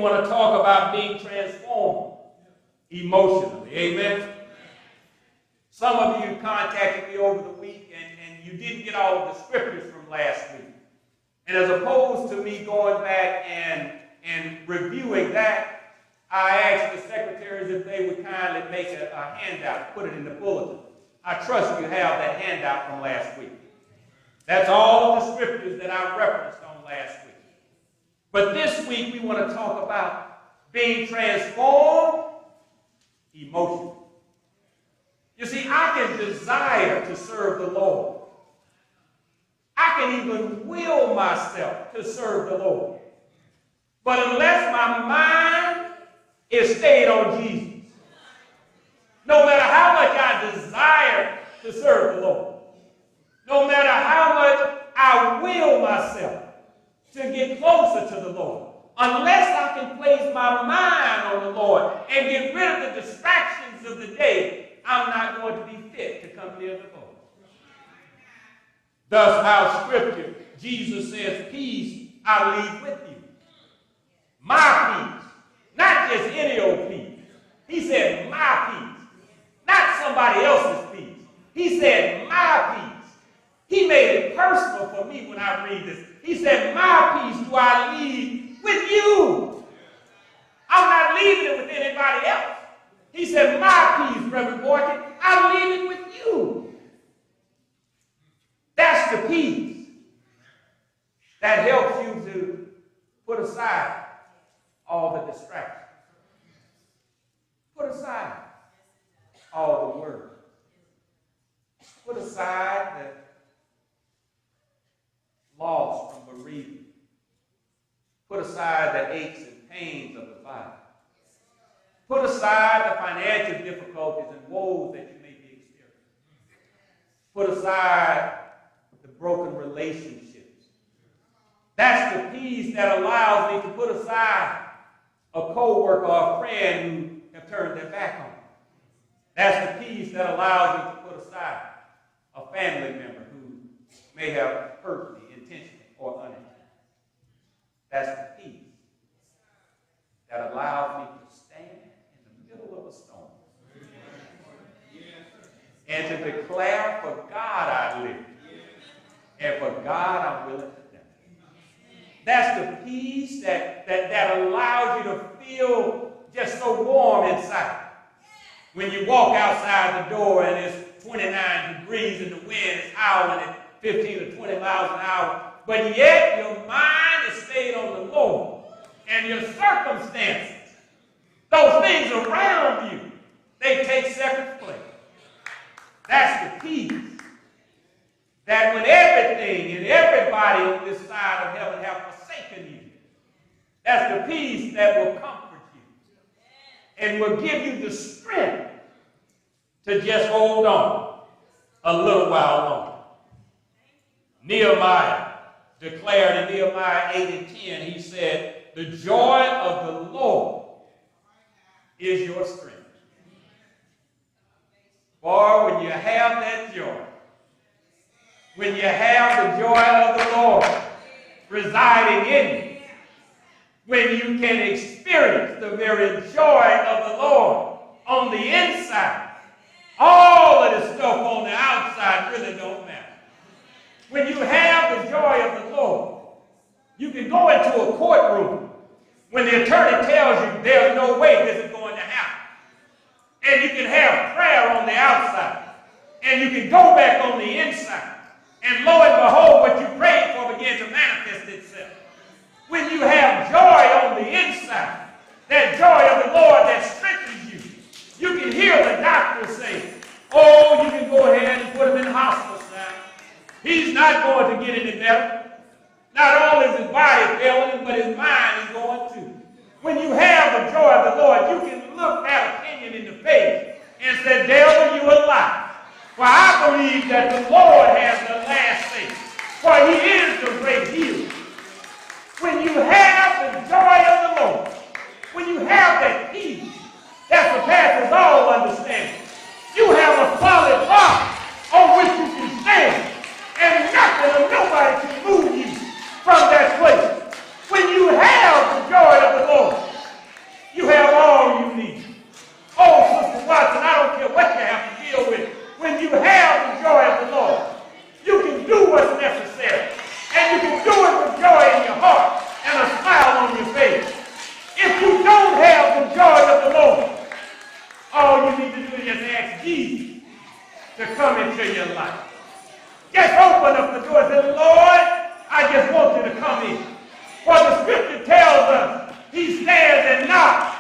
want to talk about being transformed emotionally. Amen? Some of you contacted me over the week and you didn't get all of the scriptures from last week. And as opposed to me going back and reviewing that, I asked the secretaries if they would kindly make a handout, put it in the bulletin. I trust you have that handout from last week. That's all of the scriptures that I referenced on last week. But this week we want to talk about being transformed emotionally. You see, I can desire to serve the Lord. I can even will myself to serve the Lord. But unless my mind is stayed on Jesus, no matter how much I desire to serve the Lord, no matter how much I will myself to get closer to the Lord, unless I can place my mind on the Lord and get rid of the distractions of the day, I'm not going to be fit to come near the Lord. Thus, our scripture, Jesus says, peace I leave with you. My peace. Not just any old peace. He said, my peace. Not somebody else's peace. He said, my peace. He made it personal for me when I read this. He said, my peace do I leave with you. I'm not leaving it with anybody else. He said, my peace, Reverend Boykin, I'm leaving with you. That's the peace that helps you to put aside all the distractions. Put aside all the worry. Put aside the loss from bereavement. Put aside the aches and pains of the body. Put aside the financial difficulties and woes that you may be experiencing. Put aside the broken relationships. That's the peace that allows me to put aside a co-worker or a friend who have turned their back on me. That's the peace that allows me to put aside a family member who may have hurt me intentionally or unintentionally. That's the peace that allows me to stand in the middle of a storm and to declare, for God I live, and for God I'm willing to die. That's the peace that allows you to feel just so warm inside. When you walk outside the door and it's 29 degrees and the wind is howling at 15 to 20 miles an hour, but yet your mind is stayed on the Lord, and your circumstances, those things around you, they take second place. That's the peace that when everything and everybody on this side of heaven have forsaken you, that's the peace that will comfort you and will give you the strength to just hold on a little while longer. Nehemiah declared in Nehemiah 8 and 10, he said, the joy of the Lord is your strength. For when you have that joy, when you have the joy of the Lord residing in you, when you can experience the very joy of the Lord on the inside, all of the stuff on the outside really don't matter. When you have the joy of the Lord, you can go into a courtroom when the attorney tells you there's no way this is going to happen. And you can have prayer on the outside. And you can go back on the inside. And lo and behold, what you prayed for begins to manifest itself. When you have joy on the inside, that joy of the Lord that strengthens you, you can hear the doctor say, oh, you can go ahead and put him in the hospital now. He's not going to get any better. Not only is his body failing, but his mind is going too. When you have the joy of the Lord, you can look that opinion in the face and say, devil, you a lie. For I believe that the Lord has the last say. For he is the great healer. When you have the joy of the Lord, when you have that peace that surpasses all understanding, you have a solid rock on which you can stand, and nothing or nobody can move you from that place. When you have the joy of the Lord, into your life. Just open up the door and say, Lord, I just want you to come in. For the scripture tells us he stands and knocks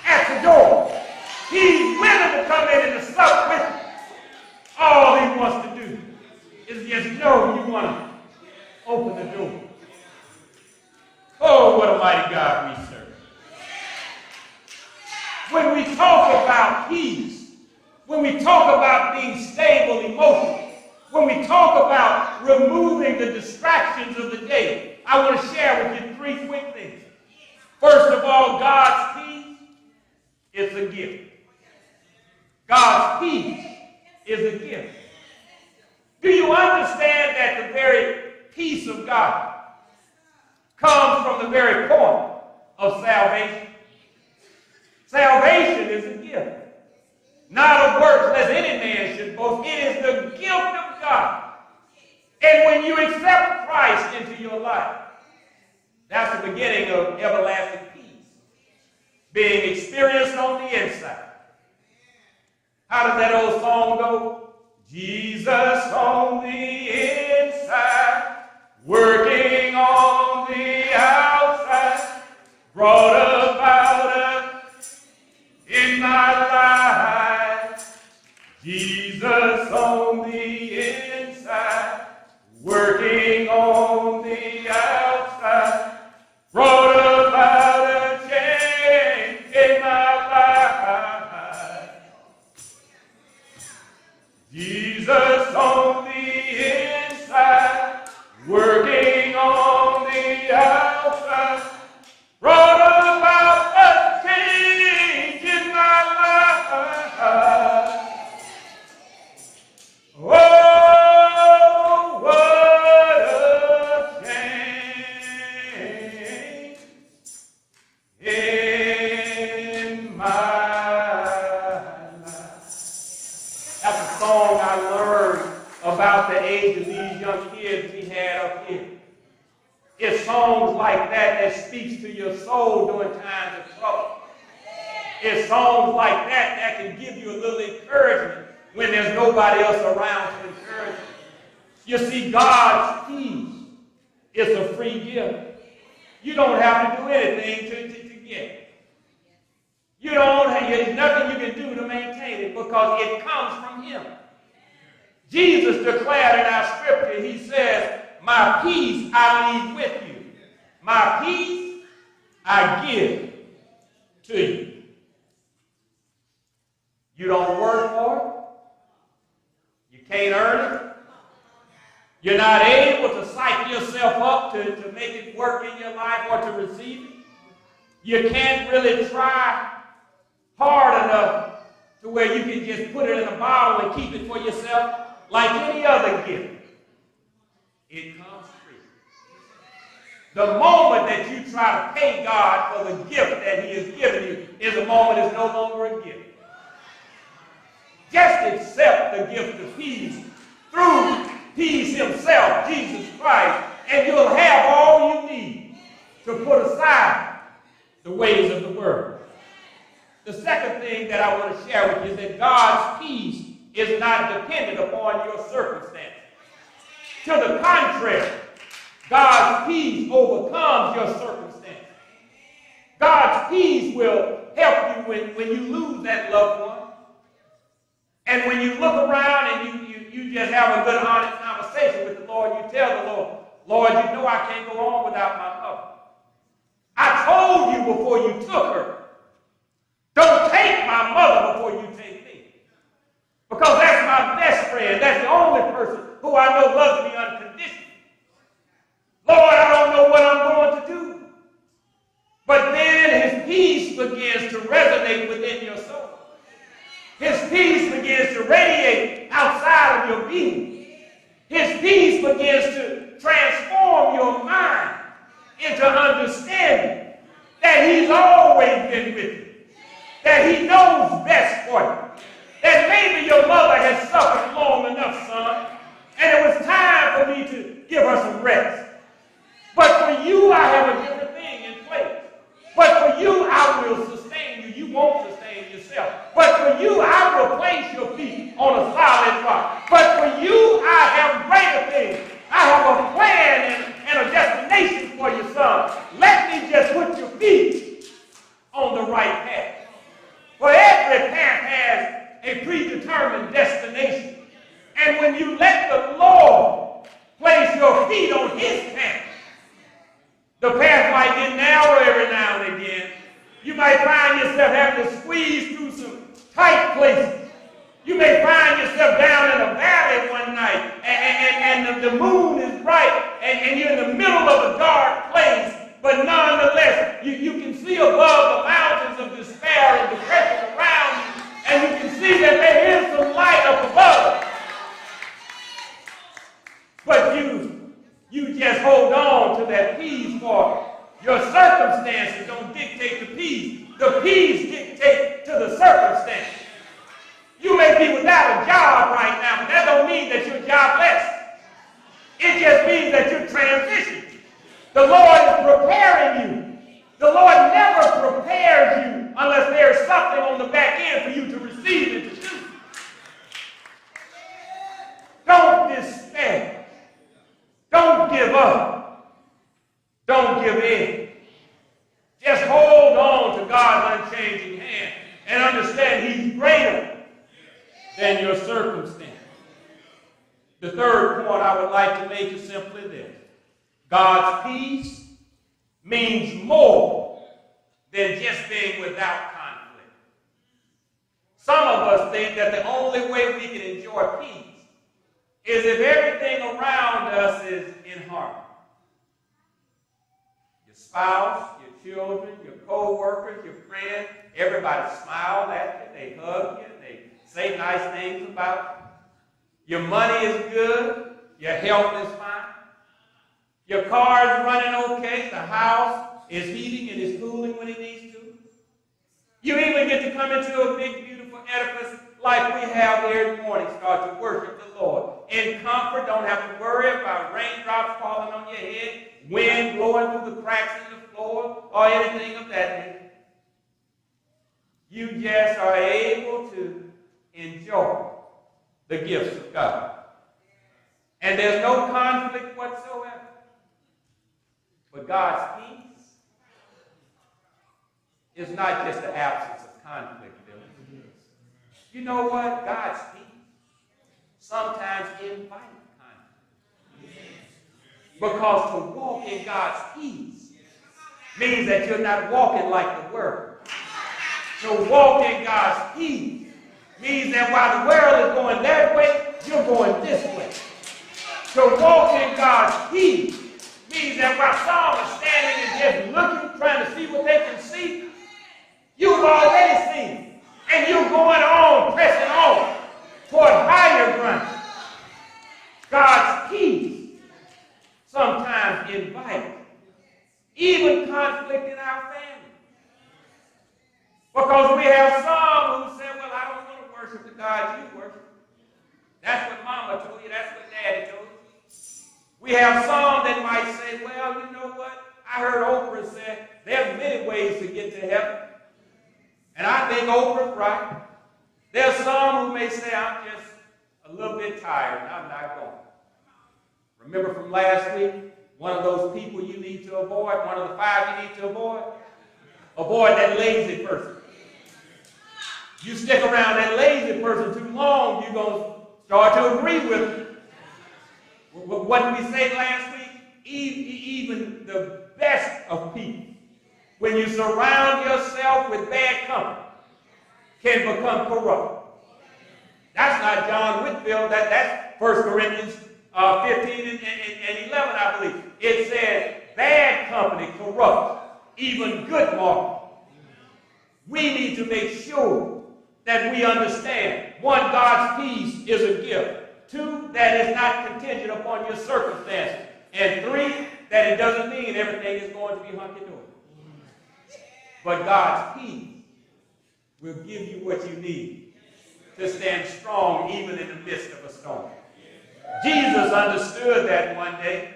at the door. He's willing to come in and to sup with you. All he wants to do is just know you want to open the door. Oh, what a mighty God we serve. When we talk about peace, when we talk about being stable emotionally, when we talk about removing the distractions of the day, I want to share with you three quick things. First of all, God's peace is a gift. God's peace is a gift. Do you understand that the very peace of God comes from the very point of salvation? Salvation is a gift. Not of works, lest any man should boast. It is the gift of God. And when you accept Christ into your life, that's the beginning of everlasting peace, being experienced on the inside. How does that old song go? Jesus on the inside, working on the outside, brought about us in my life. Jesus on the inside, working on the outside, brought about a change in my life. Jesus on the inside, working on the outside, brought about a change in my life. Oh, what a change in my life. That's a song I learned about the age of these young kids we had up here. It's songs like that speaks to your soul during times of trouble. It's songs like that can give you a little encouragement when there's nobody else around to encourage you. You see, God's peace is a free gift. You don't have to do anything to get it. There's nothing you can do to maintain it because it comes from Him. Jesus declared in our scripture, He says, my peace I leave with you. My peace I give to you. You don't work for it. You can't earn it. You're not able to psych yourself up to make it work in your life or to receive it. You can't really try hard enough to where you can just put it in a bottle and keep it for yourself like any other gift. It comes free. The moment that you try to pay God for the gift that He has given you is a moment it's no longer a gift. Just accept the gift of peace through peace Himself, Jesus Christ, and you'll have all you need to put aside the ways of the world. The second thing that I want to share with you is that God's peace is not dependent upon your circumstances. To the contrary, God's peace overcomes your circumstances. God's peace will help you when you lose that loved one. And when you look around and you just have a good, honest conversation with the Lord, you tell the Lord, Lord, you know I can't go on without my mother. I told you before you took her, don't take my mother before you take me. Because that's my best friend. That's the only person who I know loves me unconditionally. Lord, I don't know what I'm going to do. But then His peace begins to resonate within your soul. His peace begins to radiate outside of your being. His peace begins to transform your mind into understanding that He's always been with you. That He knows best for you. That maybe your mother has suffered long enough, son, and it was time for me to give her some rest. But for you, I have a different thing in place. But for you, I will sustain you. You won't sustain yourself. But for you, I will place your feet on a solid rock. But for You might find yourself having to squeeze through some tight places. You may find yourself down in a valley one night, and the moon is bright, and you're in the middle of a dark place, but nonetheless, you can see above the mountains of despair and depression around you, and you can see that there is some light up above. But you just hold on to that peace, for your circumstances don't dictate the peace. The peace dictates to the circumstances. You may be without a job right now, but that don't mean that you're jobless. It just means that you're transitioning. The Lord is preparing you. The Lord never prepares you unless there's something on the back end for you to receive and to do. Don't despair. Don't give up. Don't give in. Just hold on to God's unchanging hand and understand He's greater than your circumstance. The third point I would like to make is simply this. God's peace means more than just being without conflict. Some of us think that the only way we can enjoy peace is if everything around us is in harmony. Your spouse, your children, your co-workers, your friends, everybody smiles at you, they hug you, they say nice things about you. Your money is good, your health is fine, your car is running okay, the house is heating and is cooling when it needs to. You even get to come into a big, beautiful edifice like we have here in morning, start to worship the Lord. In comfort, don't have to worry about raindrops falling on your head, wind blowing through the cracks in the floor, or anything of that nature. You just are able to enjoy the gifts of God. And there's no conflict whatsoever. But God's peace is not just the absence of conflict. You know what? God's peace sometimes invites conflict. Because to walk in God's peace means that you're not walking like the world. To walk in God's peace means that while the world is going that way, you're going this way. To walk in God's peace means that while some are standing and just looking, trying to see what they can see, you've already seen. And you're going on, pressing on toward higher ground. God's peace sometimes invites even conflict in our family. Because we have some who say, well, I don't want to worship the God you worship. That's what Mama told you. That's what Daddy told you. We have some that might say, well, you know what? I heard Oprah say there's many ways to get to heaven. And I think Oprah's right. There's some who may say, I'm just a little bit tired and I'm not going. Remember from last week, one of those people you need to avoid, one of the 5 you need to avoid? Avoid that lazy person. You stick around that lazy person too long, you're going to start to agree with them. What did we say last week? Even the best of people, when you surround yourself with bad company, can become corrupt. That's not John Whitfield. That's 1 Corinthians 15 and 11, I believe. It says, bad company corrupts even good morals. We need to make sure that we understand, 1, God's peace is a gift. 2, that is not contingent upon your circumstances. And 3, that it doesn't mean everything is going to be hunky-dory. But God's peace will give you what you need to stand strong even in the midst of a storm. Jesus understood that one day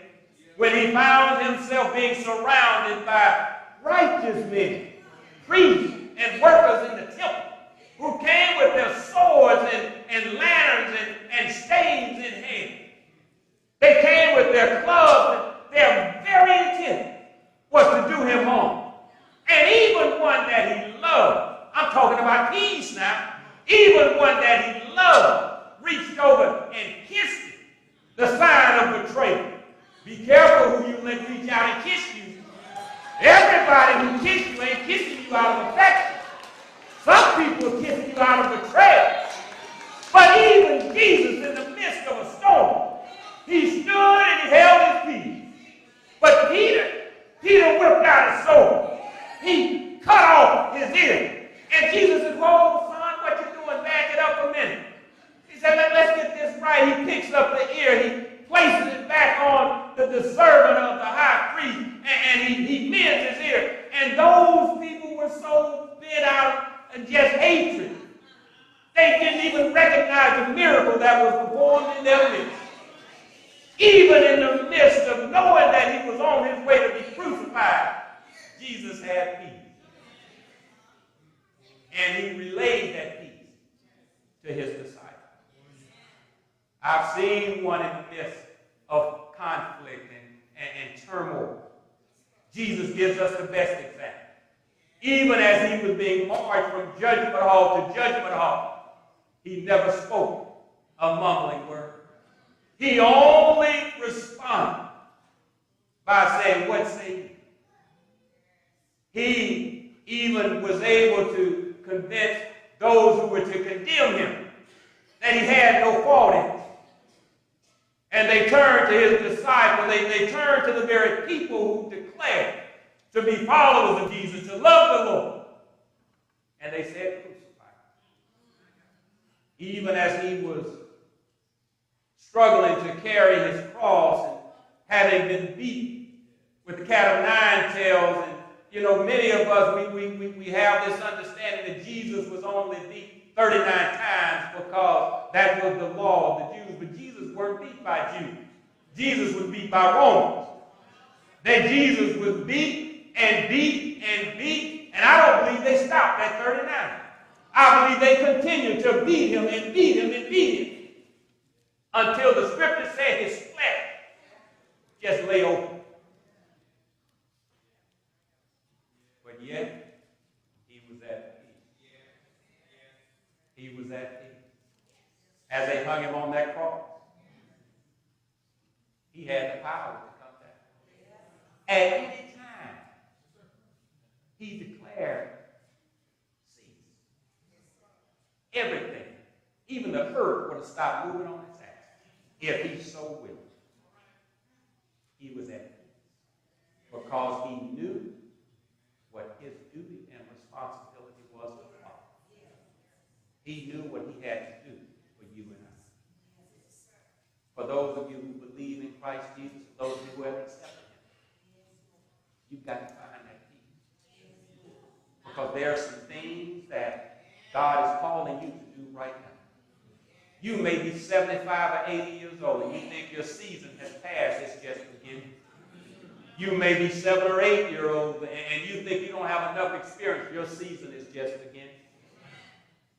when he found himself being surrounded by righteous men, priests, and workers in the temple who came with their swords and lanterns and staves in hand. They came with their clubs, and their very intent was to do him harm. And even one that he loved, I'm talking about peace now, even one that he loved reached over and kissed him, the sign of betrayal. Be careful who you let reach out and kiss you, Everybody who kisses you ain't kissing you out of affection. Some people are kissing you out of betrayal. But even Jesus, in the midst of a storm, he stood and he held his peace. But Peter whipped out his sword. He cut off his ear. And Jesus said, "Whoa, son, what you doing? Back it up a minute." He said, let's get this right. He picks up the ear. He places it back on the servant of the high priest. And he mends his ear. And those people were so bent out of just hatred. They didn't even recognize the miracle that was performed in their midst. Even in the midst of knowing that he was on his way to be crucified, Jesus had peace. And he relayed that peace to his disciples. I've seen one in the midst of conflict and turmoil. Jesus gives us the best example. Even as he was being marched from judgment hall to judgment hall, he never spoke a mumbling word. He only responded by saying, "What say you?" He even was able to convince those who were to condemn him that he had no fault in it. And they turned to his disciples. They turned to the very people who declared to be followers of Jesus, to love the Lord. And they said, "Crucify him." Even as he was struggling to carry his cross and having been beat with the cat of nine tails, and many of us, we have this understanding that Jesus was only beat 39 times because that was the law of the Jews. But Jesus weren't beat by Jews. Jesus was beat by Romans. Then Jesus was beat and beat and beat, and I don't believe they stopped at 39. I believe they continued to beat him and beat him and beat him until the scripture said his flesh just lay open. But yet, he was at peace. He was at peace. As they hung him on that cross, he had the power to come down. At any time, he declared, "Cease." Everything, even the earth, would have stopped moving on its axis if he so willed. He was at peace because he knew what his duty and responsibility was to the Father. He knew what he had to do for you and I. For those of you who believe in Christ Jesus, those who have accepted him, you've got to find that peace. Because there are some things that God is calling you to do right now. You may be 75 or 80 years old and you think your season has passed. It's just beginning. You may be 7 or 8 years old and you think you don't have enough experience. Your season is just beginning.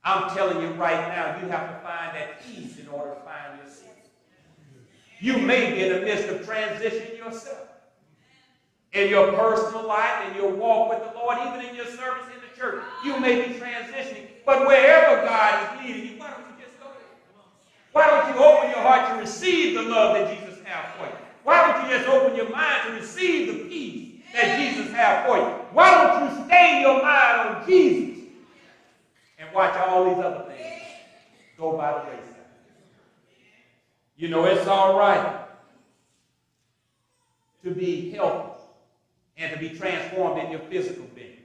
I'm telling you right now, you have to find that peace in order to find your season. You may be in the midst of transition yourself. In your personal life, in your walk with the Lord, even in your service in the church, you may be transitioning. But wherever God is leading you, why don't you just go there? Why don't you open your heart to receive the love that Jesus has for you? Why don't you just open your mind to receive the peace that Jesus has for you? Why don't you stay your mind on Jesus and watch all these other things go by the wayside? It's all right to be healthy and to be transformed in your physical being.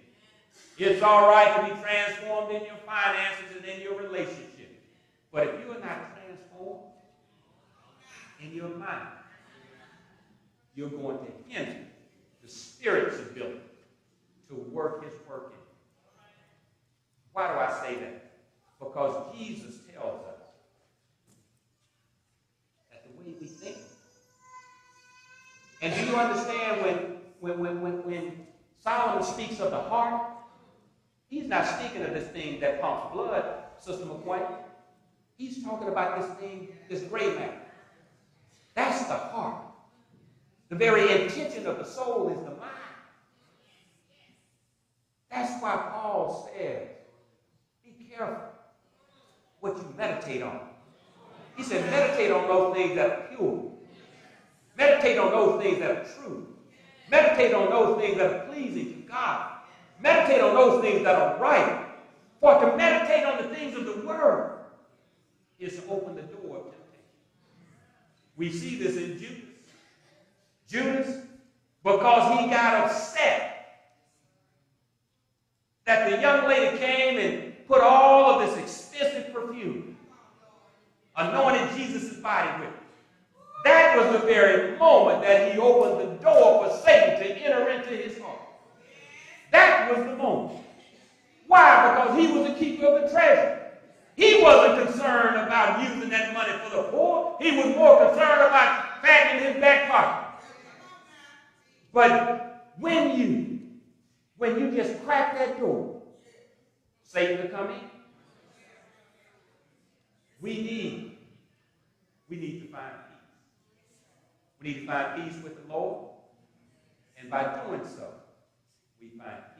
It's all right to be transformed in your finances and in your relationship. But if you are not transformed in your mind, you're going to hinder the Spirit's ability to work his work in you. Why do I say that? Because Jesus tells us that the way we think. And do you understand when Solomon speaks of the heart, he's not speaking of this thing that pumps blood, Sister McQuaid. He's talking about this thing, this gray matter. That's the heart. The very intention of the soul is the mind. That's why Paul says, be careful what you meditate on. He said, meditate on those things that are pure. Meditate on those things that are true. Meditate on those things that are pleasing to God. Meditate on those things that are right. For to meditate on the things of the world is to open the door of temptation. We see this in Judas. Judas, because he got upset that the young lady came and put all of this expensive perfume, anointed Jesus' body with it. That was the very moment that he opened the door for Satan to enter into his heart. That was the moment. Why? Because he was the keeper of the treasure. He wasn't concerned about using that money for the poor. He was more concerned about fattening his back pocket. But when you just crack that door, Satan will come in. We need to find peace. We need to find peace with the Lord. And by doing so, we find peace